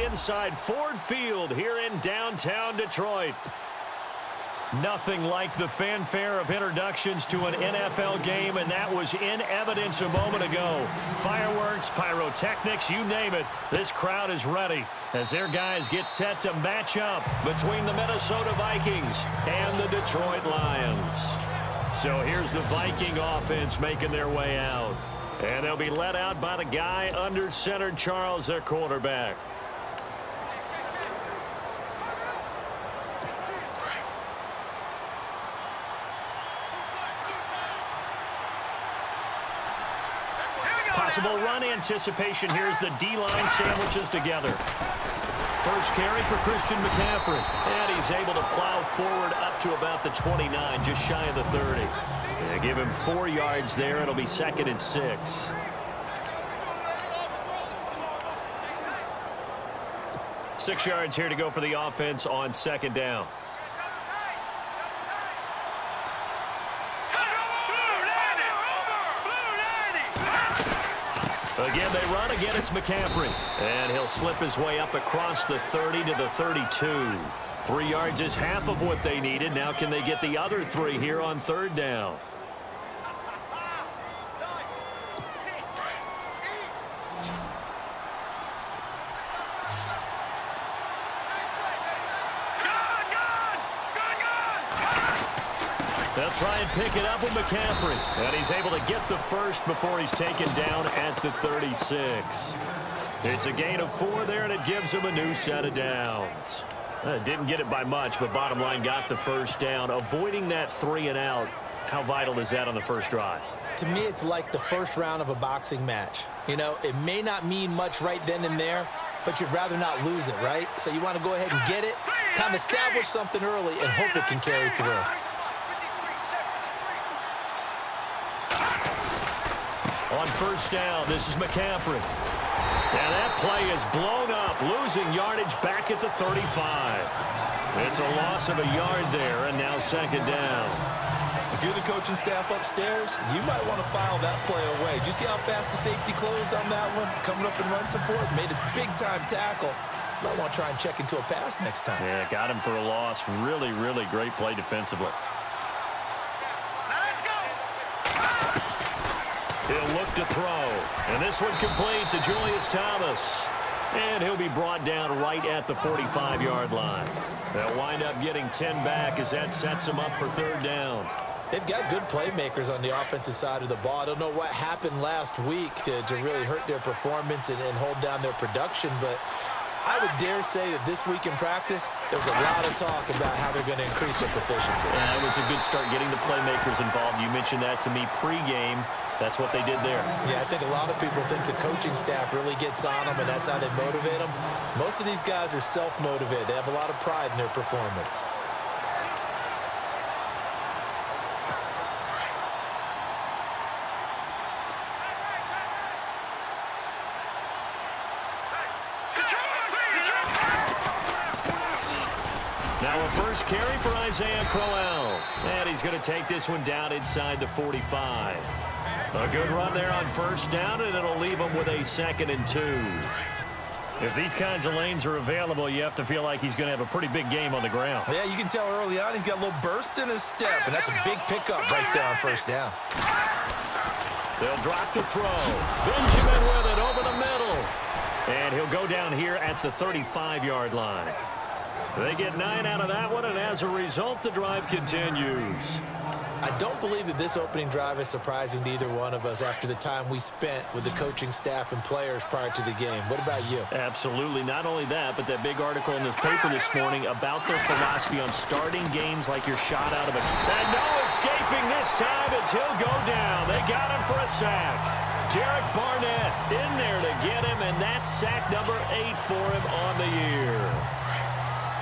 inside Ford Field here in downtown Detroit. Nothing like the fanfare of introductions to an NFL game, and that was in evidence a moment ago. Fireworks, pyrotechnics, you name it. This crowd is ready as their guys get set to match up between the Minnesota Vikings and the Detroit Lions. So here's the Viking offense making their way out. And they'll be led out by the guy under center, Charles, their quarterback. Possible run anticipation here as the D-line sandwiches together. First carry for Christian McCaffrey. And he's able to plow forward up to about the 29, just shy of the 30. They give him 4 yards there. It'll be 2nd and 6. Six yards here to go for the offense on 2nd down. Again, they run. Again, it's McCaffrey. And he'll slip his way up across the 30 to the 32. 3 yards is half of what they needed. Now can they get the other 3 here on 3rd down? They'll try and pick it up with McCaffrey. And he's able to get the first before he's taken down at the 36. It's a gain of 4 there, and it gives him a new set of downs. Didn't get it by much, but bottom line got the first down. Avoiding that 3 and out, how vital is that on the first drive? To me, it's like the first round of a boxing match. You know, it may not mean much right then and there, but you'd rather not lose it, right? So you want to go ahead and get it, kind of establish something early, and hope it can carry through. On first down, this is McCaffrey. And that play is blown up, losing yardage back at the 35. It's a loss of a yard there, and now 2nd down. If you're the coaching staff upstairs, you might want to file that play away. Do you see how fast the safety closed on that one? Coming up in run support, made a big-time tackle. Might want to try and check into a pass next time. Yeah, got him for a loss. Really, really great play defensively. He'll look to throw. And this one complete to Julius Thomas. And he'll be brought down right at the 45-yard line. They'll wind up getting 10 back as that sets them up for 3rd down. They've got good playmakers on the offensive side of the ball. I don't know what happened last week to really hurt their performance and hold down their production, but I would dare say that this week in practice, there's a lot of talk about how they're going to increase their proficiency. Yeah, it was a good start getting the playmakers involved. You mentioned that to me pregame. That's what they did there. Yeah, I think a lot of people think the coaching staff really gets on them, and that's how they motivate them. Most of these guys are self-motivated. They have a lot of pride in their performance. Now a first carry for Isaiah Crowell. And he's going to take this one down inside the 45. A good run there on first down, and it'll leave him with a 2nd and 2. If these kinds of lanes are available, you have to feel like he's going to have a pretty big game on the ground. Yeah, you can tell early on he's got a little burst in his step, and that's a big pickup right there on first down. They'll drop to throw. Benjamin with it over the middle. And he'll go down here at the 35-yard line. They get 9 out of that one, and as a result, the drive continues. I don't believe that this opening drive is surprising to either one of us after the time we spent with the coaching staff and players prior to the game. What about you? Absolutely. Not only that, but that big article in the paper this morning about their philosophy on starting games like you're shot out of a... And no escaping this time as he'll go down. They got him for a sack. Derek Barnett in there to get him, and that's sack number 8 for him on the year.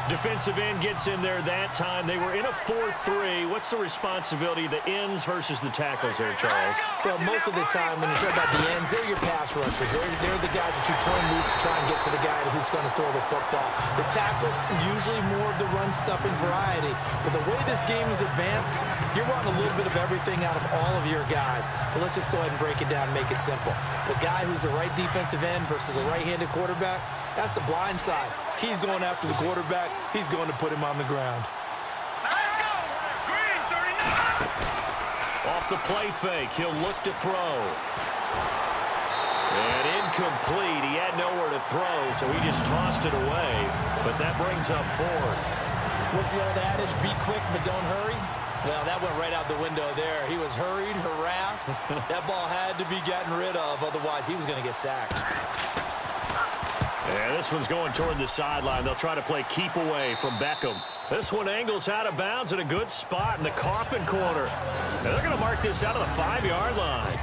Defensive end gets in there that time. They were in a 4-3. What's the responsibility of the ends versus the tackles there, Charles? Well, most of the time when you talk about the ends, they're your pass rushers. They're the guys that you turn loose to try and get to the guy who's going to throw the football. The tackles, usually more of the run-stuffing variety. But the way this game is advanced, you're wanting a little bit of everything out of all of your guys. But let's just go ahead and break it down and make it simple. The guy who's the right defensive end versus a right-handed quarterback, that's the blind side. He's going after the quarterback. He's going to put him on the ground. Let's go. Green, 39. Off the play fake, he'll look to throw. And incomplete. He had nowhere to throw, so he just tossed it away. But that brings up fourth. What's the old adage? Be quick, but don't hurry. Well, that went right out the window there. He was hurried, harassed. That ball had to be gotten rid of, otherwise he was going to get sacked. And this one's going toward the sideline. They'll try to play keep away from Beckham. This one angles out of bounds at a good spot in the coffin corner. And they're going to mark this out of the 5-yard line.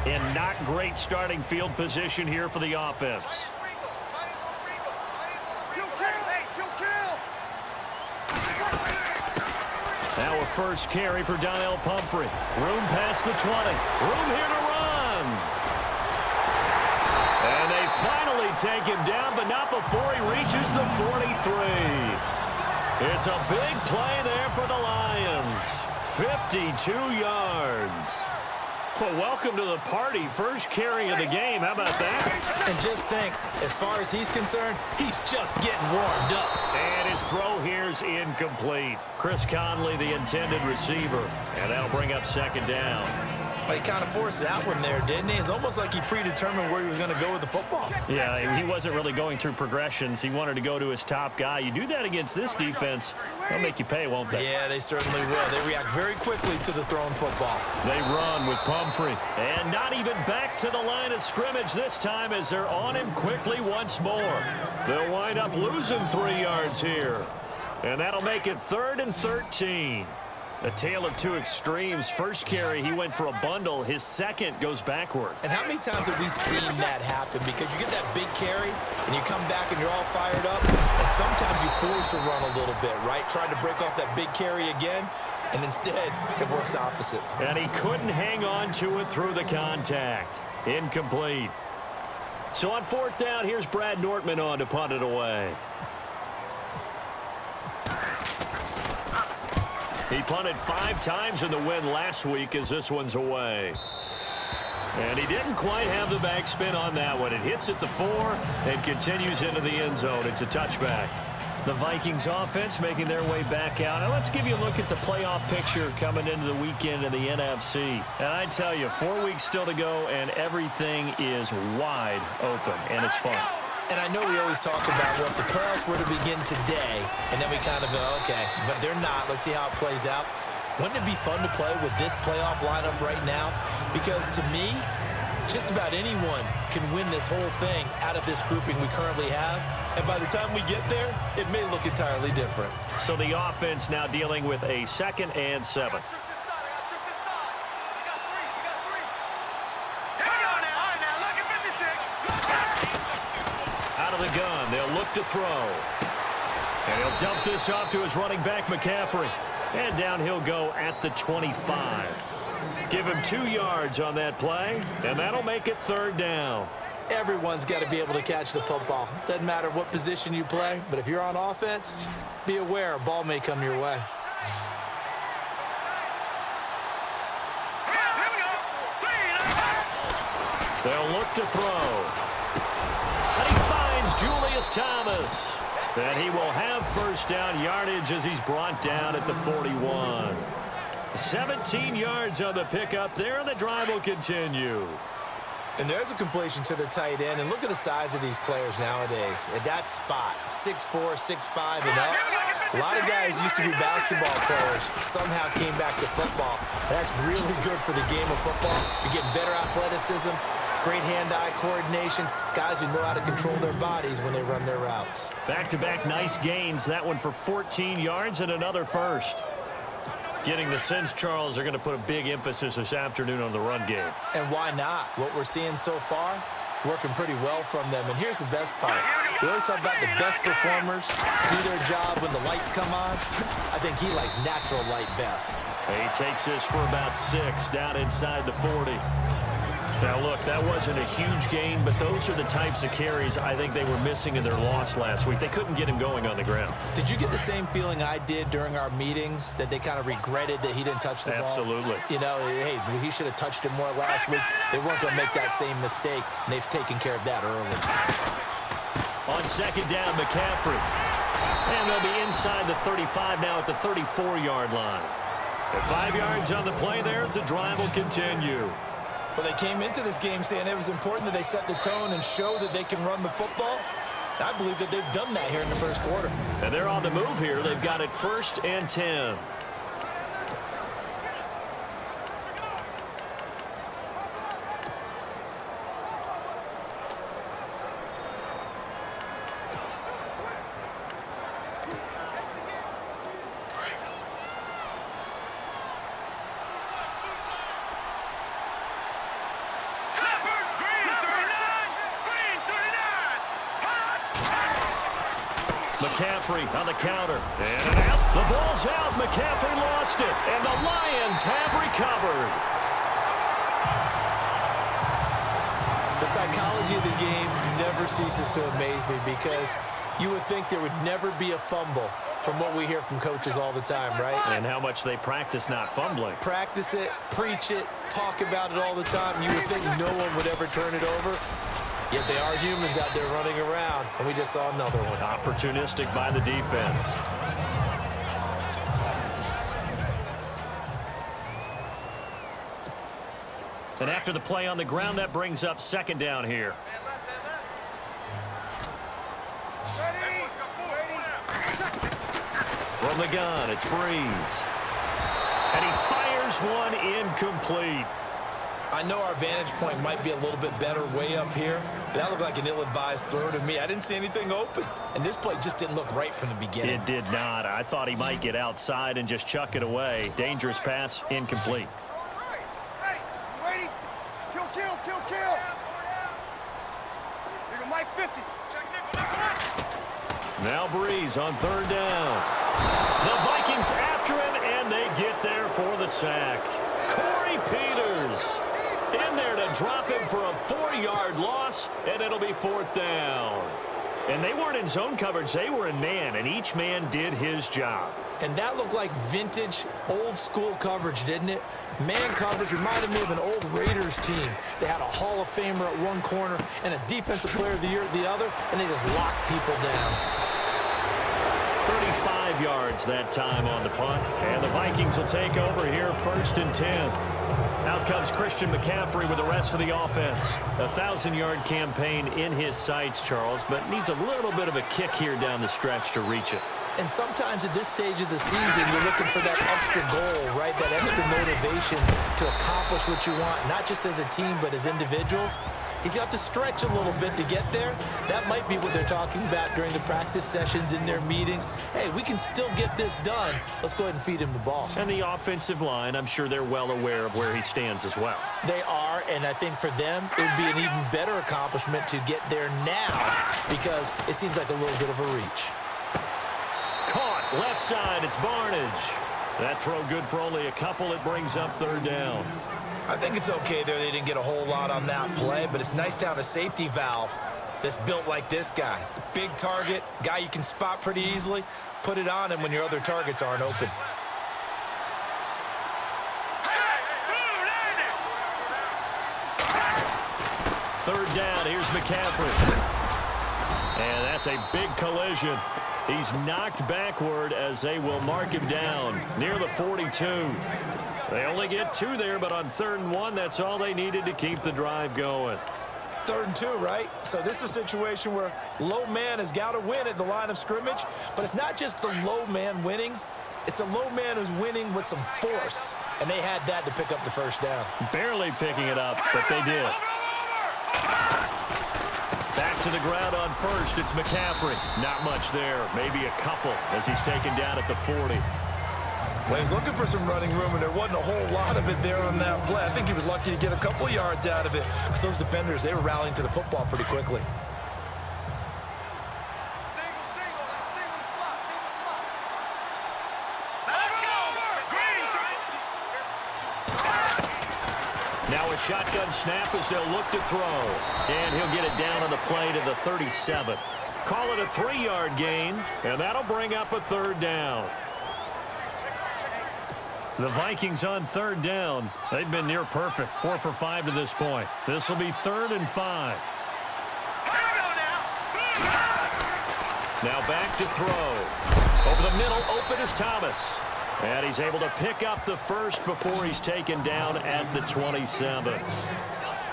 In not great starting field position here for the offense. Now a first carry for Donnell Pumphrey. Room past the 20. Room here to run. And they finally take him down, but not before he reaches the 43. It's a big play there for the Lions. 52 yards. Well, welcome to the party. First carry of the game. How about that? And just think, as far as he's concerned, he's just getting warmed up. And his throw here's incomplete. Chris Conley, the intended receiver. And that'll bring up second down. But he kind of forced that one there, didn't he? It's almost like he predetermined where he was going to go with the football. Yeah, he wasn't really going through progressions. He wanted to go to his top guy. You do that against this defense, they'll make you pay, won't they? Yeah, they certainly will. They react very quickly to the thrown football. They run with Pumphrey. And not even back to the line of scrimmage this time as they're on him quickly once more. They'll wind up losing 3 yards here. And that'll make it 3rd and 13. A tale of two extremes. First carry, he went for a bundle. His second goes backward. And how many times have we seen that happen? Because you get that big carry, and you come back and you're all fired up, and sometimes you force a run a little bit, right? Trying to break off that big carry again, and instead, it works opposite. And he couldn't hang on to it through the contact. Incomplete. So on 4th down, here's Brad Nortman on to punt it away. He punted 5 times in the win last week as this one's away. And he didn't quite have the backspin on that one. It hits at the 4 and continues into the end zone. It's a touchback. The Vikings offense making their way back out. Now let's give you a look at the playoff picture coming into the weekend in the NFC. And I tell you, 4 weeks still to go, and everything is wide open, and it's fun. And I know we always talk about, well, if the playoffs were to begin today, and then we kind of go, okay, but they're not. Let's see how it plays out. Wouldn't it be fun to play with this playoff lineup right now? Because to me, just about anyone can win this whole thing out of this grouping we currently have. And by the time we get there, it may look entirely different. So the offense now dealing with a 2nd and 7. Out of the gun, they'll look to throw. And he'll dump this off to his running back, McCaffrey. And down he'll go at the 25. Give him 2 yards on that play, and that'll make it 3rd down. Everyone's got to be able to catch the football. Doesn't matter what position you play, but if you're on offense, be aware a ball may come your way. They'll look to throw. And he finds Julius Thomas. And he will have first down yardage as he's brought down at the 41. 17 yards on the pickup there, and the drive will continue. And there's a completion to the tight end. And look at the size of these players nowadays. At that spot, 6'4", 6'5", and up. A lot of guys used to be basketball players, somehow came back to football. That's really good for the game of football. You're getting better athleticism, great hand-eye coordination, guys who know how to control their bodies when they run their routes. Back-to-back nice gains. That one for 14 yards and another first. Getting the sense, Charles, they're going to put a big emphasis this afternoon on the run game. And why not? What we're seeing so far, working pretty well from them. And here's the best part. We always talk about the best performers do their job when the lights come on. I think he likes natural light best. He takes this for about 6 down inside the 40. Now, look, that wasn't a huge gain, but those are the types of carries I think they were missing in their loss last week. They couldn't get him going on the ground. Did you get the same feeling I did during our meetings, that they kind of regretted that he didn't touch the ball? Absolutely. You know, hey, he should have touched it more last week. They weren't going to make that same mistake, and they've taken care of that early. On second down, McCaffrey. And they'll be inside the 35 now at the 34-yard line. At 5 yards on the play there, the drive will continue. Well, they came into this game saying it was important that they set the tone and show that they can run the football. I believe that they've done that here in the first quarter. And they're on the move here. They've got it 1st and 10. McCaffrey on the counter. And out. The ball's out. McCaffrey lost it. And the Lions have recovered. The psychology of the game never ceases to amaze me, because you would think there would never be a fumble from what we hear from coaches all the time, right? And how much they practice not fumbling. Practice it, preach it, talk about it all the time. You would think no one would ever turn it over. Yet they are humans out there running around, and we just saw another one. Opportunistic by the defense. And after the play on the ground, that brings up second down here. From the gun, it's Breeze. And he fires one incomplete. I know our vantage point might be a little bit better way up here, but that looked like an ill-advised throw to me. I didn't see anything open, and this play just didn't look right from the beginning. It did not. I thought he might get outside and just chuck it away. Dangerous pass, incomplete. Hey, you ready? Kill. Here go Mike 50. Now Breeze on third down. The Vikings after him, and they get there for the sack. Corey Peters in there to drop him for a 4-yard loss, and it'll be 4th down. And they weren't in zone coverage. They were in man, and each man did his job. And that looked like vintage, old-school coverage, didn't it? Man coverage reminded me of an old Raiders team. They had a Hall of Famer at one corner and a Defensive Player of the Year at the other, and they just locked people down. 35 yards that time on the punt, and the Vikings will take over here 1st and 10. Out comes Christian McCaffrey with the rest of the offense. A 1,000-yard campaign in his sights, Charles, but needs a little bit of a kick here down the stretch to reach it. And sometimes at this stage of the season, you're looking for that extra goal, right? That extra motivation to accomplish what you want, not just as a team, but as individuals. He's got to stretch a little bit to get there. That might be what they're talking about during the practice sessions in their meetings. Hey, we can still get this done. Let's go ahead and feed him the ball. And the offensive line, I'm sure they're well aware of where he stands as well. They are, and I think for them, it would be an even better accomplishment to get there now, because it seems like a little bit of a reach. Caught left side, it's Barnage. That throw good for only a couple. It brings up 3rd down. I think it's okay there. They didn't get a whole lot on that play, but it's nice to have a safety valve that's built like this guy. Big target, guy you can spot pretty easily. Put it on him when your other targets aren't open. Third down, here's McCaffrey. And that's a big collision. He's knocked backward as they will mark him down near the 42. They only get 2 there, but on 3rd and 1, that's all they needed to keep the drive going. 3rd and 2, right? So this is a situation where low man has got to win at the line of scrimmage, but it's not just the low man winning. It's the low man who's winning with some force, and they had that to pick up the 1st down. Barely picking it up, but they did. Back to the ground on 1st, it's McCaffrey. Not much there, maybe a couple as he's taken down at the 40. Well, he was looking for some running room, and there wasn't a whole lot of it there on that play. I think he was lucky to get a couple of yards out of it. Because those defenders, they were rallying to the football pretty quickly. Now a shotgun snap as they'll look to throw. And he'll get it down on the play to the 37. Call it a 3-yard gain, and that'll bring up a third down. The Vikings on third down. They've been near perfect. 4 for 5 to this point. This will be 3rd and 5. Now back to throw. Over the middle, open is Thomas. And he's able to pick up the first before he's taken down at the 27.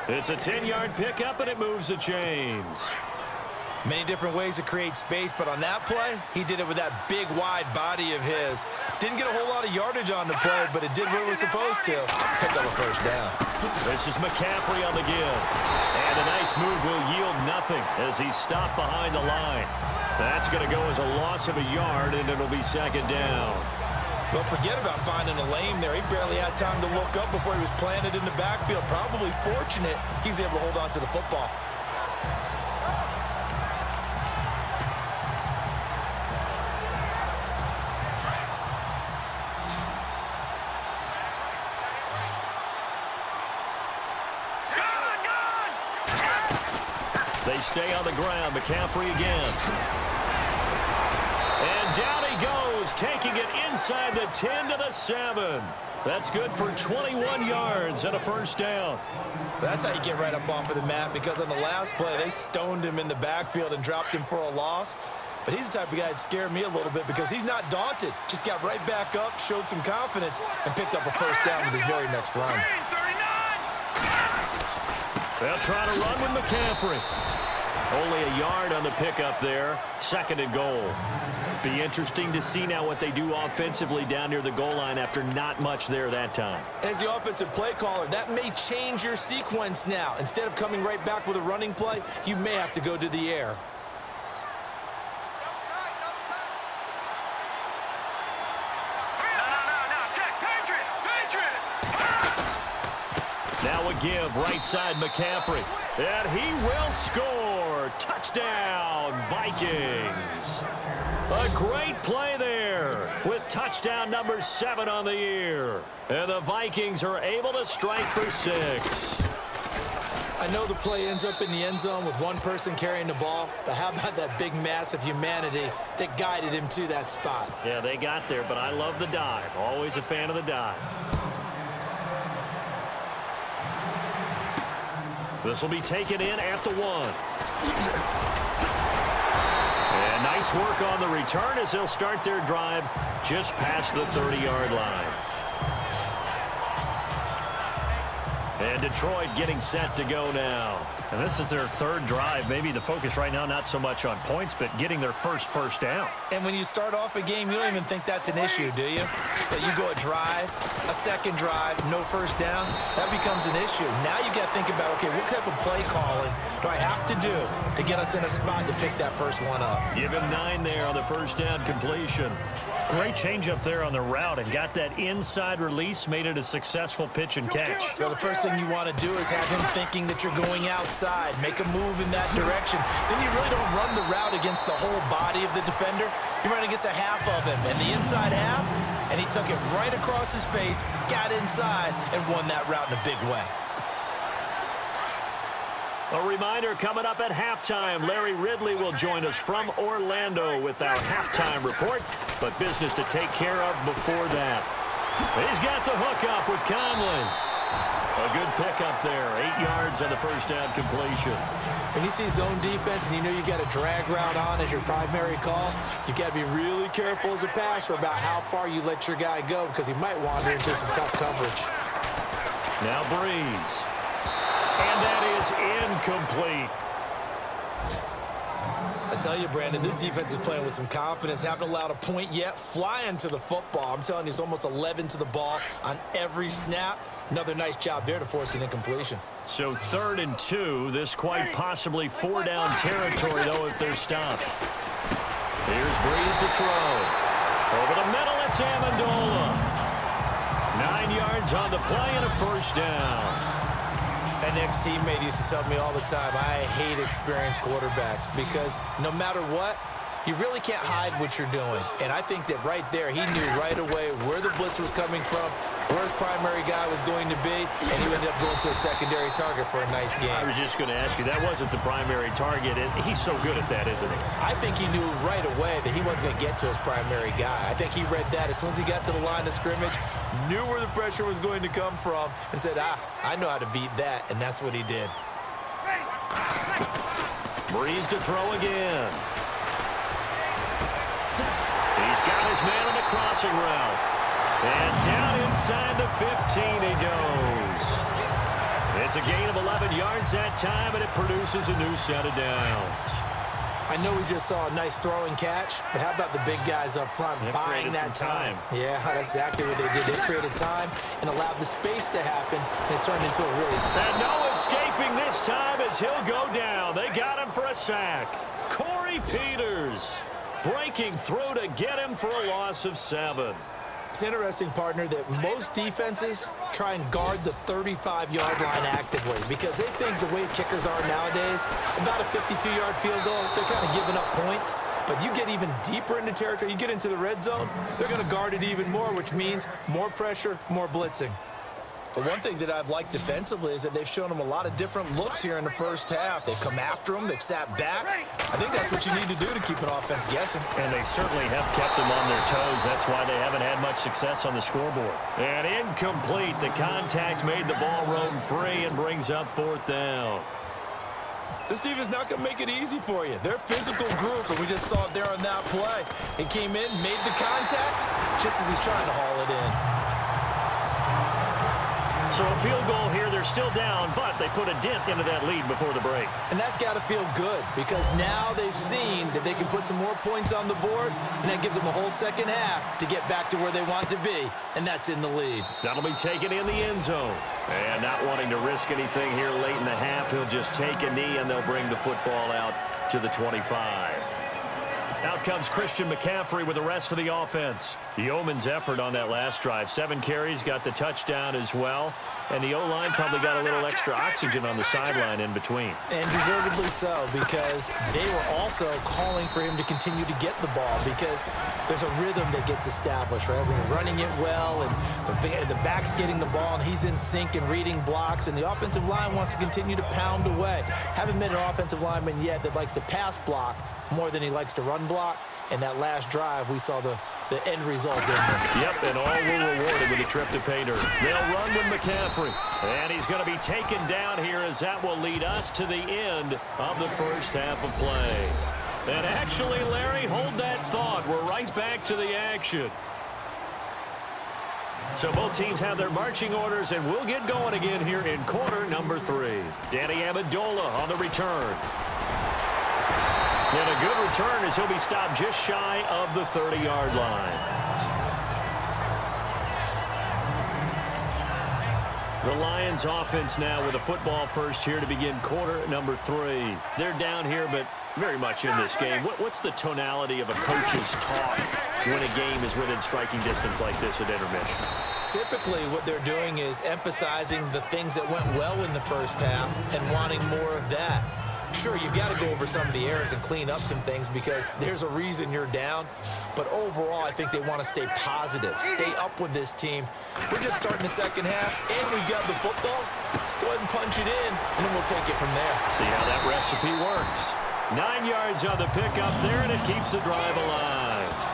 It's a 10-yard pickup, and it moves the chains. Many different ways to create space, but on that play, he did it with that big, wide body of his. Didn't get a whole lot of yardage on the play, but it did what it was supposed to. Picked up a first down. This is McCaffrey on the give. And a nice move will yield nothing as he's stopped behind the line. That's going to go as a loss of a yard, and it'll be 2nd down. But forget about finding a lane there. He barely had time to look up before he was planted in the backfield. Probably fortunate he was able to hold on to the football. They stay on the ground. McCaffrey again. And down he goes, taking it inside the 10 to the 7. That's good for 21 yards and a first down. That's how you get right up off of the mat, because on the last play, they stoned him in the backfield and dropped him for a loss. But he's the type of guy that scared me a little bit because he's not daunted. Just got right back up, showed some confidence, and picked up a first down with his very next run. They'll try to run with McCaffrey. Only a yard on the pickup there. 2nd and goal. Be interesting to see now what they do offensively down near the goal line after not much there that time. As the offensive play caller, that may change your sequence now. Instead of coming right back with a running play, you may have to go to the air. Now a give, right side McCaffrey. And he will score. Touchdown, Vikings. A great play there with touchdown number 7 on the year. And the Vikings are able to strike for 6. I know the play ends up in the end zone with one person carrying the ball, but how about that big mass of humanity that guided him to that spot? Yeah, they got there, but I love the dive. Always a fan of the dive. This will be taken in at the 1. And nice work on the return as they'll start their drive just past the 30-yard line. And Detroit getting set to go now. And this is their 3rd drive. Maybe the focus right now not so much on points, but getting their first down. And when you start off a game, you don't even think that's an issue, do you? That you go a drive, a 2nd drive, no first down, that becomes an issue. Now you got to think about, okay, what type of play calling do I have to do to get us in a spot to pick that first one up? Give him 9 there on the first down completion. Great change up there on the route and got that inside release, made it a successful pitch and catch. Well, the first thing you want to do is have him thinking that you're going outside, make a move in that direction. Then you really don't run the route against the whole body of the defender. You run against a half of him, and the inside half, and he took it right across his face, got inside, and won that route in a big way. A reminder coming up at halftime. Larry Ridley will join us from Orlando with our halftime report, but business to take care of before that. He's got the hook up with Conley. A good pickup there. 8 yards on the first down completion. When you see zone defense and you know you got a drag route on as your primary call, you got to be really careful as a passer about how far you let your guy go because he might wander into some tough coverage. Now Breeze. And that is incomplete. I tell you, Brandon, this defense is playing with some confidence. Haven't allowed a point yet. Flying to the football. I'm telling you, it's almost 11 to the ball on every snap. Another nice job there to force an incompletion. So 3rd and 2. This quite possibly 4-down territory, though, if they're stopped. Here's Breeze to throw. Over the middle It's Amendola. 9 yards on the play and a first down. An ex-teammate used to tell me all the time, I hate experienced quarterbacks because no matter what, you really can't hide what you're doing. And I think that right there, he knew right away where the blitz was coming from, where his primary guy was going to be, and he ended up going to a secondary target for a nice game. I was just going to ask you, that wasn't the primary target. He's so good at that, isn't he? I think he knew right away that he wasn't going to get to his primary guy. I think he read that as soon as he got to the line of scrimmage, knew where the pressure was going to come from, and said, I know how to beat that, and that's what he did. Breeze to throw again. He's got his man on the crossing route. And down inside the 15 he goes. It's a gain of 11 yards that time, and it produces a new set of downs. I know we just saw a nice throwing catch, but how about the big guys up front buying that time? Yeah, that's exactly what they did. They created time and allowed the space to happen, and it turned into a really... And no escaping this time as he'll go down. They got him for a sack. Corey Peters breaking through to get him for a loss of 7. It's interesting, partner, that most defenses try and guard the 35-yard line actively because they think the way kickers are nowadays, about a 52-yard field goal, they're kind of giving up points. But you get even deeper into territory, you get into the red zone, they're going to guard it even more, which means more pressure, more blitzing. But one thing that I've liked defensively is that they've shown them a lot of different looks here in the first half. They've come after them. They've sat back. I think that's what you need to do to keep an offense guessing. And they certainly have kept them on their toes. That's why they haven't had much success on the scoreboard. And incomplete. The contact made the ball roam free and brings up 4th down. This team is not going to make it easy for you. They're a physical group, and we just saw it there on that play. It came in, made the contact, just as he's trying to haul it in. So a field goal here, they're still down, but they put a dent into that lead before the break. And that's got to feel good because now they've seen that they can put some more points on the board, and that gives them a whole second half to get back to where they want to be, and that's in the lead. That'll be taken in the end zone. And not wanting to risk anything here late in the half, he'll just take a knee, and they'll bring the football out to the 25. Out comes Christian McCaffrey with the rest of the offense. Yeoman's effort on that last drive. 7 carries, got the touchdown as well. And the O-line probably got a little extra oxygen on the sideline in between. And deservedly so, because they were also calling for him to continue to get the ball because there's a rhythm that gets established, right? When you're running it well and the back's getting the ball and he's in sync and reading blocks and the offensive line wants to continue to pound away. Haven't met an offensive lineman yet that likes to pass block more than he likes to run block. And that last drive, we saw the end result, didn't we? Yep, and all were rewarded with a trip to pay dirt. They'll run with McCaffrey. And he's going to be taken down here as that will lead us to the end of the first half of play. And actually, Larry, hold that thought. We're right back to the action. So both teams have their marching orders, and we'll get going again here in quarter number 3. Danny Amendola on the return. And a good return as he'll be stopped just shy of the 30-yard line. The Lions offense now with a football first here to begin quarter number 3. They're down here, but very much in this game. What's the tonality of a coach's talk when a game is within striking distance like this at intermission? Typically, what they're doing is emphasizing the things that went well in the first half and wanting more of that. Sure, you've got to go over some of the errors and clean up some things because there's a reason you're down. But overall, I think they want to stay positive, stay up with this team. We're just starting the second half, and we've got the football. Let's go ahead and punch it in, and then we'll take it from there. See how that recipe works. 9 yards on the pickup there, and it keeps the drive alive.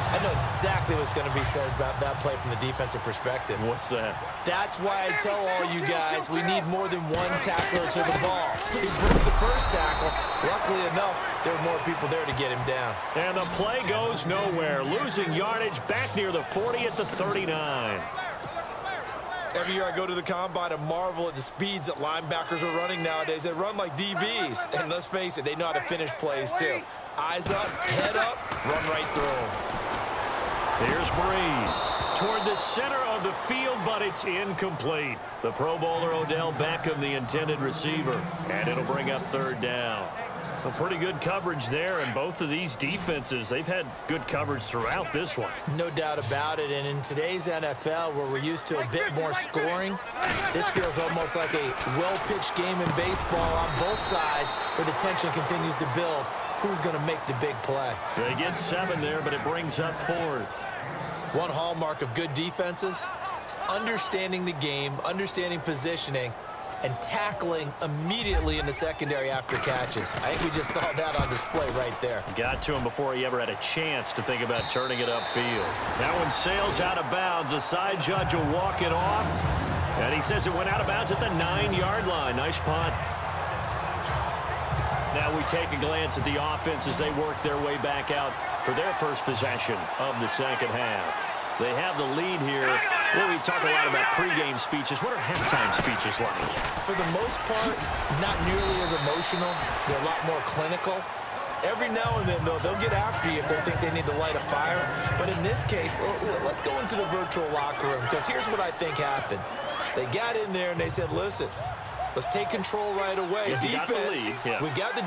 I know exactly what's going to be said about that play from the defensive perspective. What's that? That's why I tell all you guys we need more than one tackler to the ball. He broke the first tackle. Luckily enough, there were more people there to get him down. And the play goes nowhere. Losing yardage back near the 40 at the 39. Every year I go to the combine and marvel at the speeds that linebackers are running nowadays. They run like DBs. And let's face it, they know how to finish plays too. Eyes up, head up, run right through them. Here's Breeze toward the center of the field, but it's incomplete. The Pro Bowler Odell Beckham, the intended receiver, and it'll bring up 3rd down. A pretty good coverage there, and both of these defenses, they've had good coverage throughout this one. No doubt about it, and in today's NFL, where we're used to a bit more scoring, this feels almost like a well-pitched game in baseball on both sides where the tension continues to build. Who's going to make the big play? They get 7 there, but it brings up 4th. One hallmark of good defenses is understanding the game, understanding positioning, and tackling immediately in the secondary after catches. I think we just saw that on display right there. Got to him before he ever had a chance to think about turning it upfield. That one sails out of bounds. The side judge will walk it off. And he says it went out of bounds at the 9-yard line. Nice punt. Now we take a glance at the offense as they work their way back out for their first possession of the second half. They have the lead here. Well, we talk a lot about pregame speeches. What are halftime speeches like? For the most part, not nearly as emotional. They're a lot more clinical. Every now and then, though, they'll get after you if they think they need to light a fire. But in this case, let's go into the virtual locker room, because here's what I think happened. They got in there and they said, listen, let's take control right away. Yeah, defense, we got the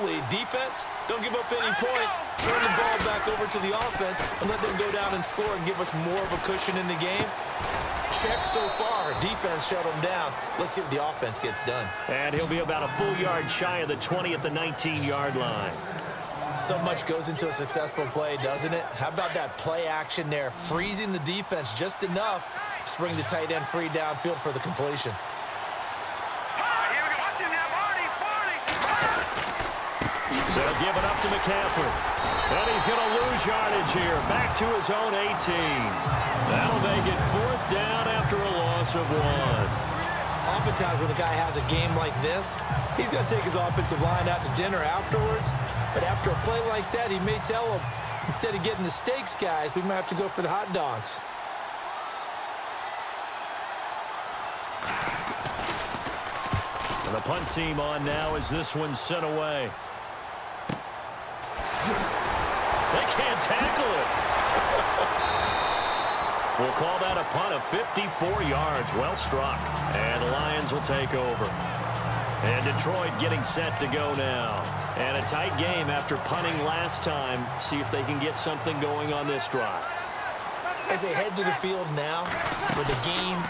lead. Defense, don't give up any points. Turn the ball back over to the offense and let them go down and score and give us more of a cushion in the game. Check so far. Defense shut them down. Let's see what the offense gets done. And he'll be about a full yard shy of the 20 at the 19-yard line. So much goes into a successful play, doesn't it? How about that play action there? Freezing the defense just enough to bring the tight end free downfield for the completion. They'll give it up to McCaffrey. And he's going to lose yardage here. Back to his own 18. That'll make it 4th down after a loss of 1. Oftentimes when a guy has a game like this, he's going to take his offensive line out to dinner afterwards. But after a play like that, he may tell them, instead of getting the steaks, guys, we might have to go for the hot dogs. And the punt team on now as this one's sent away. They can't tackle it. We'll call that a punt of 54 yards. Well struck. And the Lions will take over. And Detroit getting set to go now. And a tight game after punting last time. See if they can get something going on this drive. As they head to the field now, with the game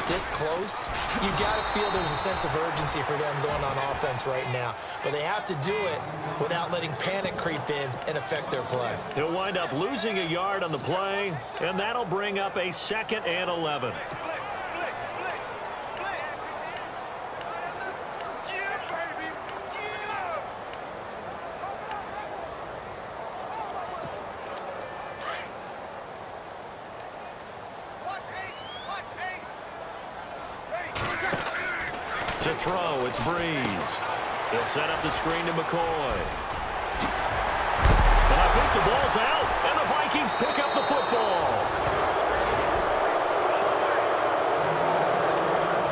this close, you got to feel there's a sense of urgency for them going on offense right now. But they have to do it without letting panic creep in and affect their play. He'll wind up losing a yard on the play, and that'll bring up a 2nd and 11. To throw, it's Breeze. He'll set up the screen to McCoy. And I think the ball's out, and the Vikings pick up the football.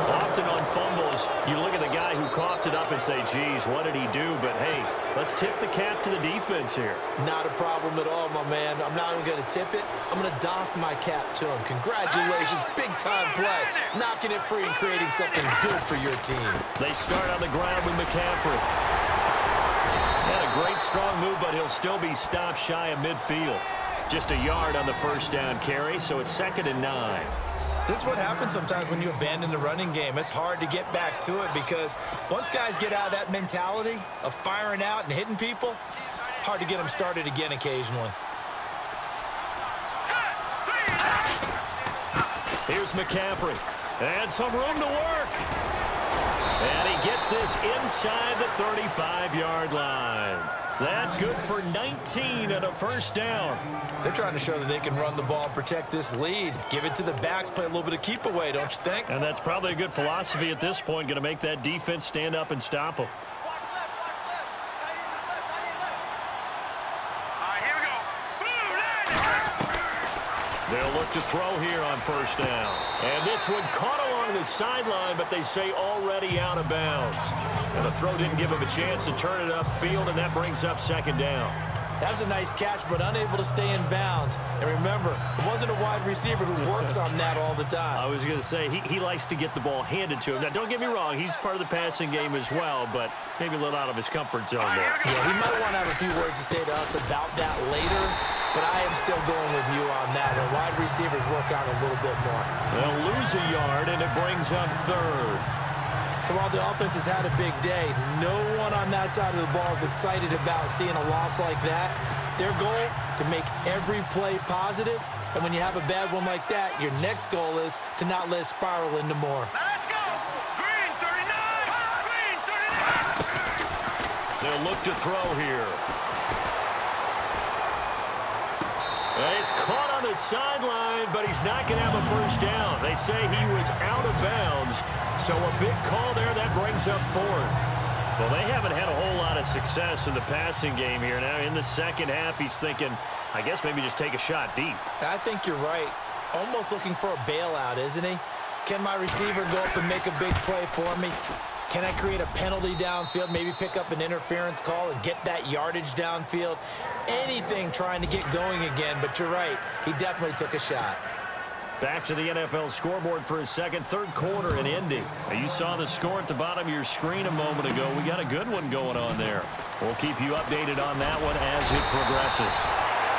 Often on fumbles, you look at the guy who coughed it up and say, geez, what did he do? But, hey, let's tip the cap to the defense here. Not a problem at all, my man. I'm not even going to tip it. I'm going to doff my cap to him. Congratulations. Big-time play. Knocking it free and creating something good for your team. They start on the ground with McCaffrey. Had a great, strong move, but he'll still be stopped shy of midfield. Just a yard on the first down carry, so it's 2nd and 9. This is what happens sometimes when you abandon the running game. It's hard to get back to it because once guys get out of that mentality of firing out and hitting people, hard to get them started again occasionally. Here's McCaffrey. And some room to work. And he gets this inside the 35-yard line. That good for 19 and a first down. They're trying to show that they can run the ball and protect this lead. Give it to the backs, play a little bit of keep away, don't you think? And that's probably a good philosophy at this point, going to make that defense stand up and stop them. They'll look to throw here on first down. And this one caught along the sideline, but they say already out of bounds. And the throw didn't give him a chance to turn it upfield, and that brings up 2nd down. That was a nice catch, but unable to stay in bounds. And remember, it wasn't a wide receiver who works on that all the time. I was going to say, he likes to get the ball handed to him. Now, don't get me wrong, he's part of the passing game as well, but maybe a little out of his comfort zone there. Yeah, he might want to have a few words to say to us about that later, but I am still going with you on that one. Wide receivers work on a little bit more. They'll lose a yard, and it brings up third. So while the offense has had a big day, no one on that side of the ball is excited about seeing a loss like that. Their goal, to make every play positive, and when you have a bad one like that, your next goal is to not let it spiral into more. Let's go! Green 39! Green 39! They'll look to throw here. And he's caught on the sideline, but he's not going to have a first down. They say he was out of bounds, so a big call there. That brings up fourth. Well, they haven't had a whole lot of success in the passing game here. Now, in the second half, he's thinking, I guess maybe just take a shot deep. I think you're right. Almost looking for a bailout, isn't he? Can my receiver go up and make a big play for me? Can I create a penalty downfield, maybe pick up an interference call and get that yardage downfield? Anything trying to get going again, but you're right. He definitely took a shot. Back to the NFL scoreboard for a second, third quarter in Indy. Now, you saw the score at the bottom of your screen a moment ago. We got a good one going on there. We'll keep you updated on that one as it progresses.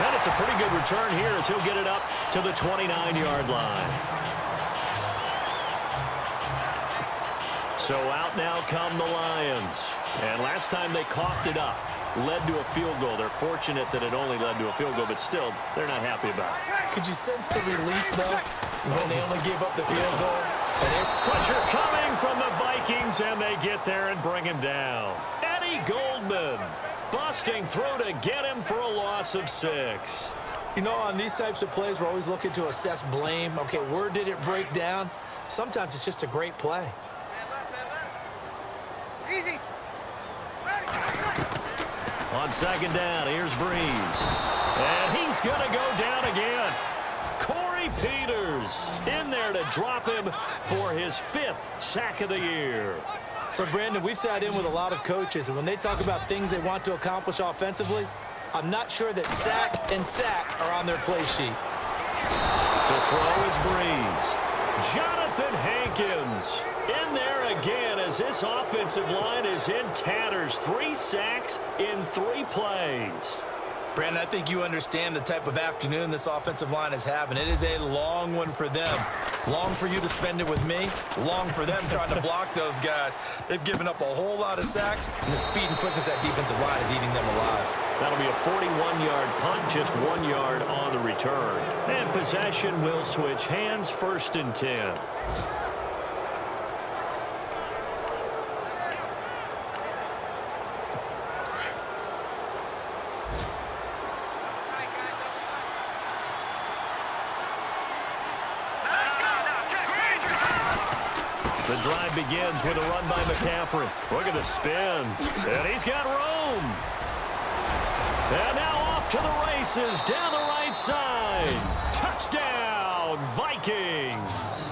And it's a pretty good return here as he'll get it up to the 29-yard line. So out now come the Lions. And last time they coughed it up, led to a field goal. They're fortunate that it only led to a field goal, but still, they're not happy about it. Could you sense the relief, though, when they only gave up the field goal? Pressure coming from the Vikings, and they get there and bring him down. Eddie Goldman busting through to get him for a loss of 6. You know, on these types of plays, we're always looking to assess blame. Okay, where did it break down? Sometimes it's just a great play. Easy! On second down, here's Breeze. And he's going to go down again. Corey Peters in there to drop him for his 5th sack of the year. So, Brandon, we've sat in with a lot of coaches, and when they talk about things they want to accomplish offensively, I'm not sure that sack and sack are on their play sheet. To throw is Breeze. Jonathan Hankins in there again as this offensive line is in tatters. 3 sacks in 3 plays. Brandon, I think you understand the type of afternoon this offensive line is having. It is a long one for them. Long for you to spend it with me. Long for them trying to block those guys. They've given up a whole lot of sacks, and the speed and quickness of that defensive line is eating them alive. That'll be a 41-yard punt, just 1 yard on the return. And possession will switch hands, 1st and 10. The drive begins with a run by McCaffrey. Look at the spin. And he's got room. And now off to the races down the right side. Touchdown, Vikings.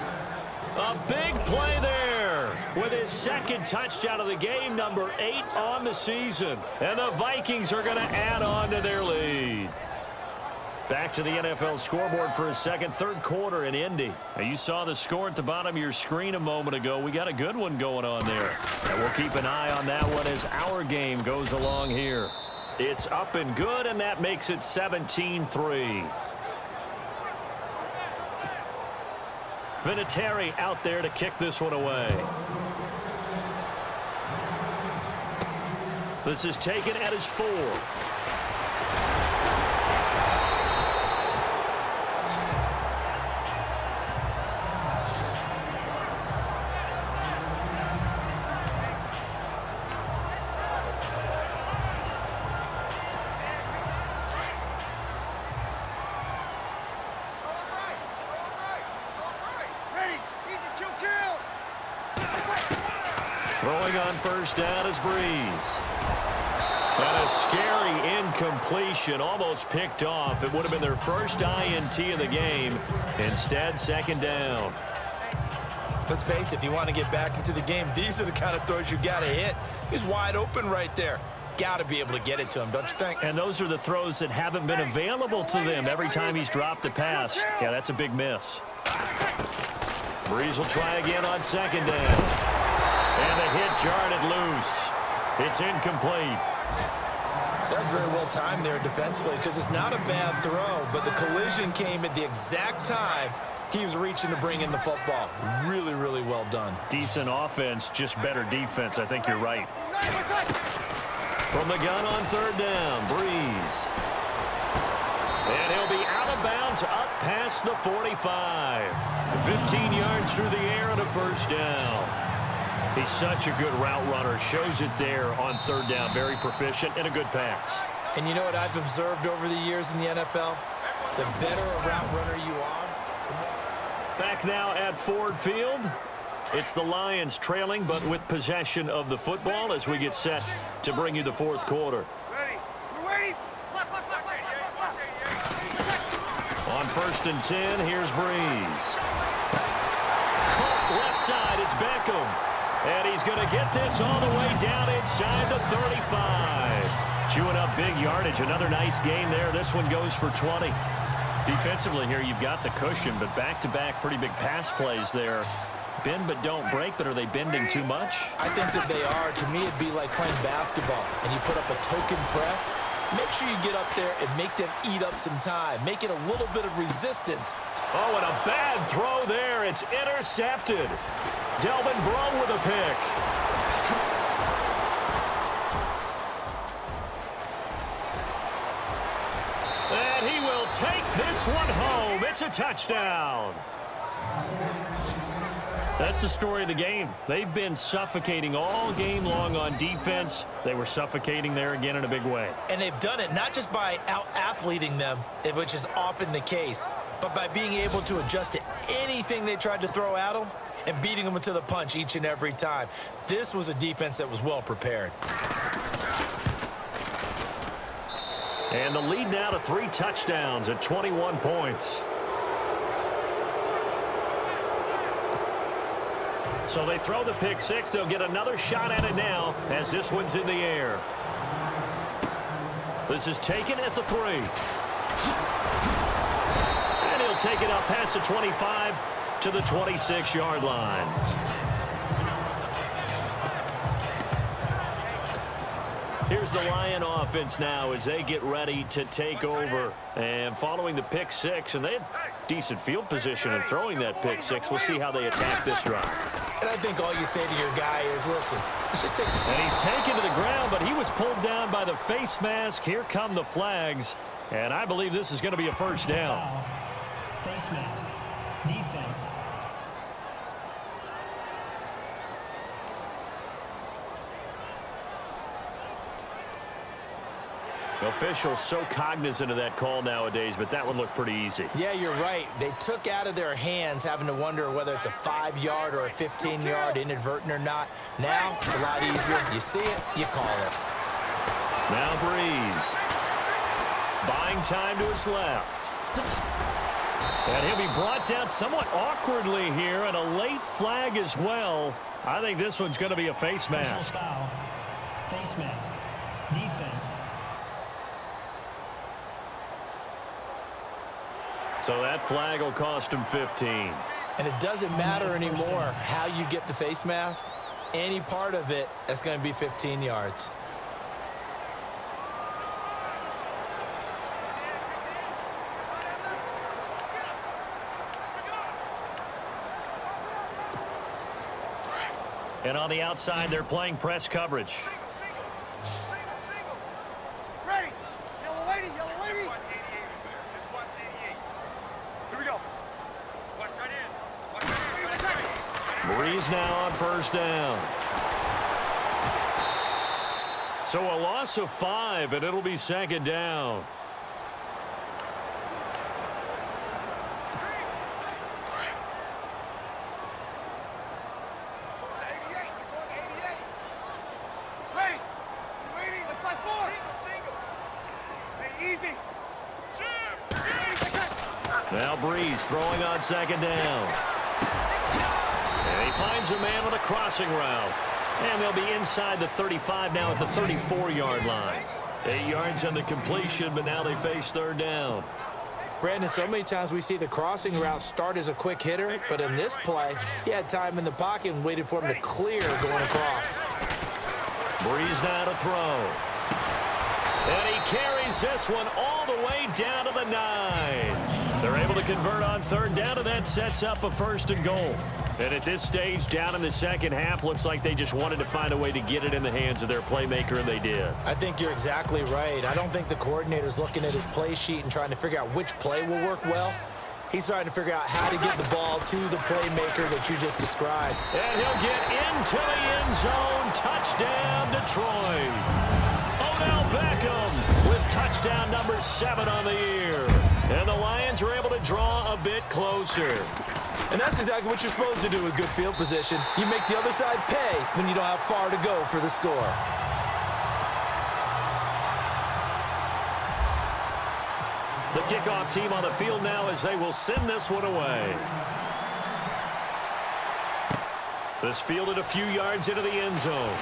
A big play there with his 2nd touchdown of the game, number 8 on the season. And the Vikings are going to add on to their lead. Back to the NFL scoreboard for a second, third quarter in Indy. Now, you saw the score at the bottom of your screen a moment ago. We got a good one going on there. And we'll keep an eye on that one as our game goes along here. It's up and good, and that makes it 17-3. Vinatieri out there to kick this one away. This is taken at his 4. Throwing on first down is Breeze. And a scary incompletion, almost picked off. It would have been their first INT of the game. Instead, second down. Let's face it, if you want to get back into the game, these are the kind of throws you got to hit. He's wide open right there. got to be able to get it to him, don't you think? And those are the throws that haven't been available to them every time he's dropped a pass. Yeah, that's a big miss. Breeze will try again on second down. And the hit jarred it loose. It's incomplete. That's very well timed there defensively because it's not a bad throw, but the collision came at the exact time he was reaching to bring in the football. Really, really well done. Decent offense, just better defense. I think you're right. From the gun on third down, Breeze. And he'll be out of bounds up past the 45. 15 yards through the air and a first down. He's such a good route runner. Shows it there on third down. Very proficient and a good pass. And you know what I've observed over the years in the NFL? The better a route runner you are. Back now at Ford Field. It's the Lions trailing, but with possession of the football as we get set to bring you the fourth quarter. Ready. We're waiting. On 1st and 10, here's Breeze. Caught left side, it's Beckham. And he's going to get this all the way down inside the 35. Chewing up big yardage. Another nice gain there. This one goes for 20. Defensively here, you've got the cushion, but back-to-back pretty big pass plays there. Bend but don't break, but are they bending too much? I think that they are. To me, it'd be like playing basketball, and you put up a token press. Make sure you get up there and make them eat up some time. Make it a little bit of resistance. Oh, and a bad throw there. It's intercepted. Delvin Breaux with a pick. And he will take this one home. It's a touchdown. That's the story of the game. They've been suffocating all game long on defense. They were suffocating there again in a big way. And they've done it not just by out-athleting them, which is often the case, but by being able to adjust to anything they tried to throw at them and beating them to the punch each and every time. This was a defense that was well prepared. And the lead now to 3 touchdowns at 21 points. So they throw the pick six. They'll get another shot at it now as this one's in the air. This is taken at the 3. And he'll take it up past the 25 to the 26-yard line. Here's the Lion offense now as they get ready to take over. And following the pick six, and they had decent field position in throwing that pick six. We'll see how they attack this drive. And I think all you say to your guy is, listen, let's just take... And he's taken to the ground, but he was pulled down by the face mask. Here come the flags. And I believe this is going to be a first down. Face mask. Defense. Officials so cognizant of that call nowadays, but that one looked pretty easy. Yeah, you're right. They took out of their hands having to wonder whether it's a 5-yard or a 15-yard inadvertent or not. Now, it's a lot easier. You see it, you call it. Now Breeze. Buying time to his left. And he'll be brought down somewhat awkwardly here, and a late flag as well. I think this one's going to be a face mask. Foul. Face mask. Defense. So that flag will cost him 15. And it doesn't matter anymore how you get the face mask. Any part of it, that's going to be 15 yards. And on the outside, they're playing press coverage. Ready. Yellow lady. Just watch 88. Here we go. Watch right in. Breeze now on first down. So a loss of 5, and it'll be second down. Now Breeze throwing on second down. And he finds a man on a crossing route. And they'll be inside the 35 now at the 34-yard line. 8 yards on the completion, but now they face third down. Brandon, so many times we see the crossing route start as a quick hitter, but in this play, he had time in the pocket and waited for him to clear going across. Breeze now to throw. And he carries this one all the way down to the 9. They're able to convert on third down, and that sets up a 1st and goal. And at this stage, down in the second half, looks like they just wanted to find a way to get it in the hands of their playmaker, and they did. I think you're exactly right. I don't think the coordinator's looking at his play sheet and trying to figure out which play will work well. He's trying to figure out how to get the ball to the playmaker that you just described. And he'll get into the end zone. Touchdown, Detroit. Odell Beckham with touchdown number 7 on the year. And the Lions are able to draw a bit closer. And that's exactly what you're supposed to do with good field position. You make the other side pay when you don't have far to go for the score. The kickoff team on the field now as they will send this one away. This fielded a few yards into the end zone.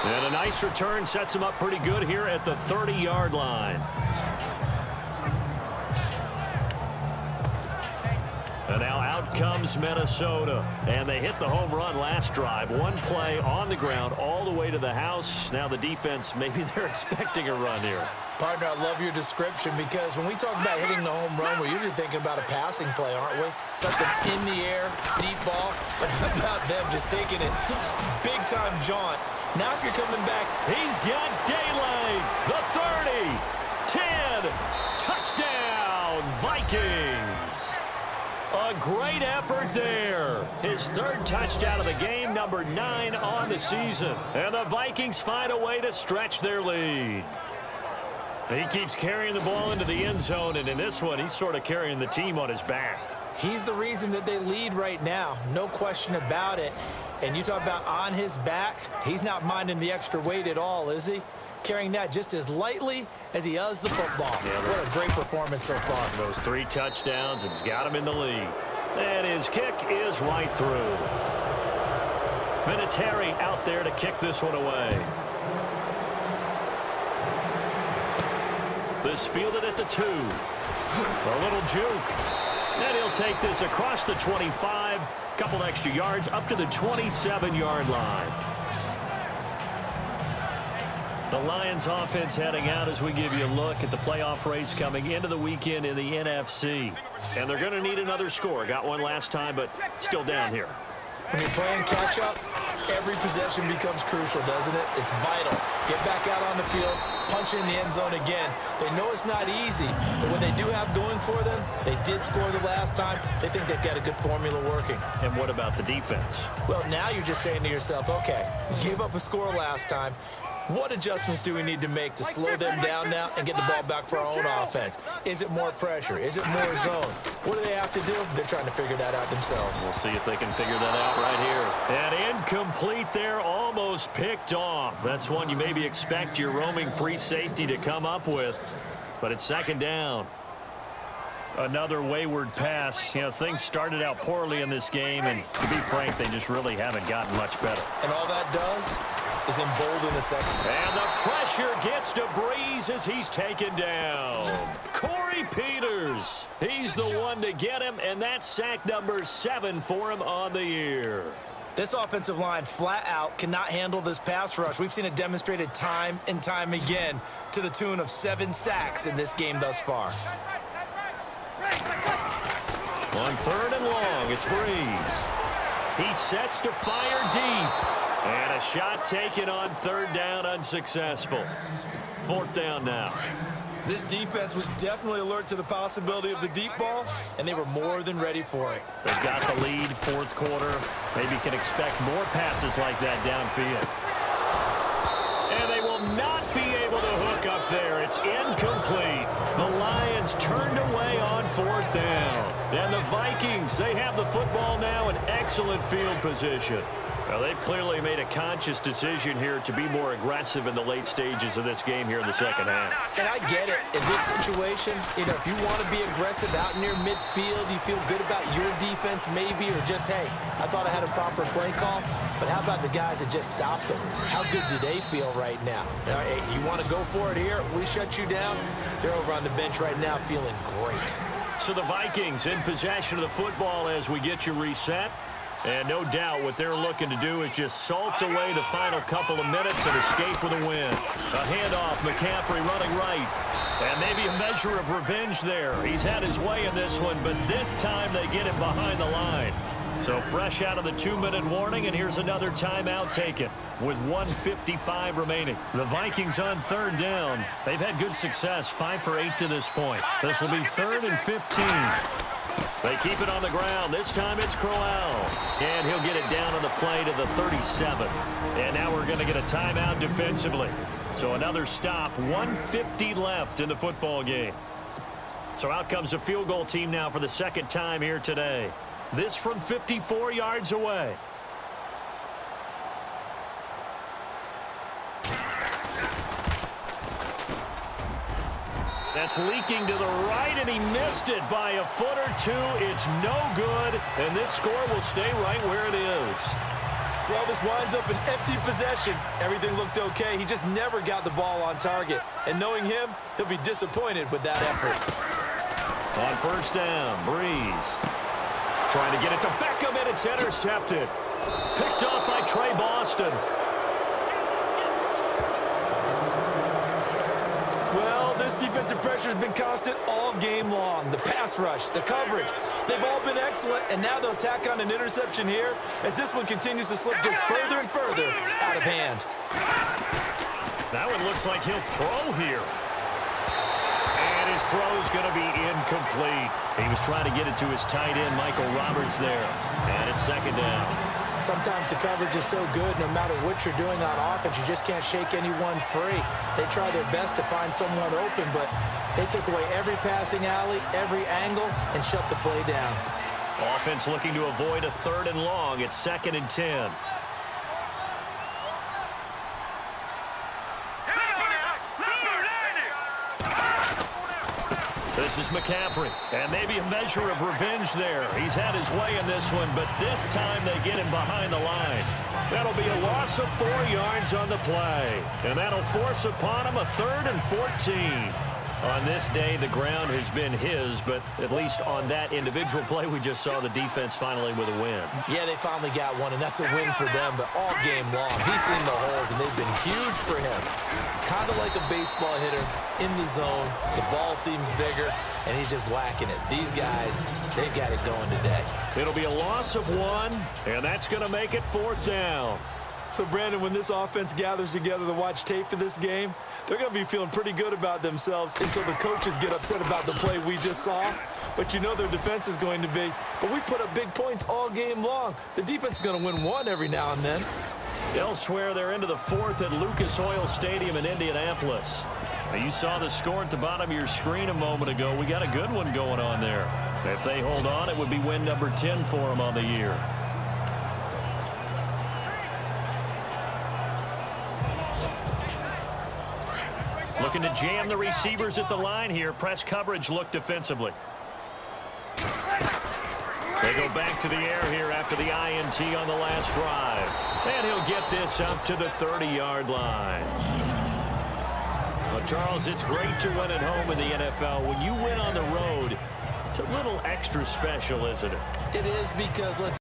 And a nice return sets him up pretty good here at the 30-yard line. And now out comes Minnesota. And they hit the home run last drive. One play on the ground all the way to the house. Now the defense, maybe they're expecting a run here. Partner, I love your description because when we talk about hitting the home run, we're usually thinking about a passing play, aren't we? Something in the air, deep ball. But how about them just taking it big-time jaunt? Now if you're coming back, he's got daylight. The 30, 10, touchdown, Vikings. A great effort there. His 3rd touchdown of the game, number 9 on the season. And the Vikings find a way to stretch their lead. He keeps carrying the ball into the end zone, and in this one, he's sort of carrying the team on his back. He's the reason that they lead right now. No question about it. And you talk about on his back, he's not minding the extra weight at all, is he? Carrying that just as lightly as he does the football. Yeah, what a great performance so far. Those 3 touchdowns, and he's got him in the lead. And his kick is right through. Vinatieri out there to kick this one away. This fielded at the 2. A little juke. And he'll take this across the 25. Couple extra yards up to the 27-yard line. The Lions offense heading out as we give you a look at the playoff race coming into the weekend in the NFC. And they're going to need another score. Got one last time, but still down here. When you're playing catch-up, every possession becomes crucial, doesn't it? It's vital. Get back out on the field, punch in the end zone again. They know it's not easy, but what they do have going for them, they did score the last time. They think they've got a good formula working. And what about the defense? Well, now you're just saying to yourself, okay, give up a score last time. What adjustments do we need to make to slow them down now and get the ball back for our own offense? Is it more pressure? Is it more zone? What do they have to do? They're trying to figure that out themselves. We'll see if they can figure that out right here. And incomplete there, almost picked off. That's one you maybe expect your roaming free safety to come up with. But it's 2nd down. Another wayward pass. You know, things started out poorly in this game, and to be frank, they just really haven't gotten much better. And all that does is embolden the second. And the pressure gets to Breeze as he's taken down. Corey Peters. He's the one to get him, and that's sack number 7 for him on the year. This offensive line flat out cannot handle this pass rush. We've seen it demonstrated time and time again to the tune of 7 sacks in this game thus far. On 3rd and long, it's Breeze. He sets to fire deep. And a shot taken on 3rd down, unsuccessful. 4th down now. This defense was definitely alert to the possibility of the deep ball, and they were more than ready for it. They've got the lead, 4th quarter. Maybe can expect more passes like that downfield. And they will not be able to hook up there. It's incomplete. The Lions turned away on 4th down. And the Vikings, they have the football now in excellent field position. Well, they've clearly made a conscious decision here to be more aggressive in the late stages of this game here in the second half. And I get it. In this situation, if you want to be aggressive out near midfield, you feel good about your defense maybe, or just, hey, I thought I had a proper play call. But how about the guys that just stopped them? How good do they feel right now? Hey, you want to go for it here? We shut you down? They're over on the bench right now feeling great. So the Vikings in possession of the football as we get you reset. And no doubt what they're looking to do is just salt away the final couple of minutes and escape with a win. A handoff, McCaffrey running right. And maybe a measure of revenge there. He's had his way in this one, but this time they get him behind the line. So fresh out of the 2-minute warning, and here's another timeout taken with 1:55 remaining. The Vikings on third down. They've had good success, 5 for 8 to this point. This will be 3rd and 15. They keep it on the ground. This time it's Crowell. And he'll get it down on the play to the 37. And now we're going to get a timeout defensively. So another stop, 1:50 left in the football game. So out comes a field goal team now for the second time here today. This from 54 yards away. That's leaking to the right, and he missed it by a foot or two. It's no good, and this score will stay right where it is. Well, this winds up an empty possession. Everything looked okay. He just never got the ball on target. And knowing him, he'll be disappointed with that effort. On first down, Breeze. Trying to get it to Beckham, and it's intercepted. Picked off by Trey Boston. Well, this defensive pressure has been constant all game long. The pass rush, the coverage, they've all been excellent, and now they'll tack on an interception here as this one continues to slip just further and further out of hand. That one looks like he'll throw here. And his throw's going to be incomplete. He was trying to get it to his tight end, Michael Roberts, there. And it's second down. Sometimes the coverage is so good, no matter what you're doing on offense, you just can't shake anyone free. They try their best to find someone open, but they took away every passing alley, every angle, and shut the play down. Offense looking to avoid a 3rd and long. It's 2nd and 10. This is McCaffrey, and maybe a measure of revenge there. He's had his way in this one, but this time they get him behind the line. That'll be a loss of 4 yards on the play, and that'll force upon him a 3rd and 14. On this day, the ground has been his, but at least on that individual play, we just saw the defense finally with a win. Yeah, they finally got one, and that's a win for them, but all game long, he's seen the holes, and they've been huge for him. Kind of like a baseball hitter in the zone. The ball seems bigger, and he's just whacking it. These guys, they've got it going today. It'll be a loss of 1, and that's going to make it 4th down. So, Brandon, when this offense gathers together to watch tape for this game, they're going to be feeling pretty good about themselves until the coaches get upset about the play we just saw. But you know their defense is going to be. But we put up big points all game long. The defense is going to win one every now and then. Elsewhere, they're into the 4th at Lucas Oil Stadium in Indianapolis. Now, you saw the score at the bottom of your screen a moment ago. We got a good one going on there. If they hold on, it would be win number 10 for them on the year. Looking to jam the receivers at the line here. Press coverage look defensively. They go back to the air here after the INT on the last drive. And he'll get this up to the 30-yard line. Well, Charles, it's great to win at home in the NFL. When you win on the road, it's a little extra special, isn't it? It is, because let's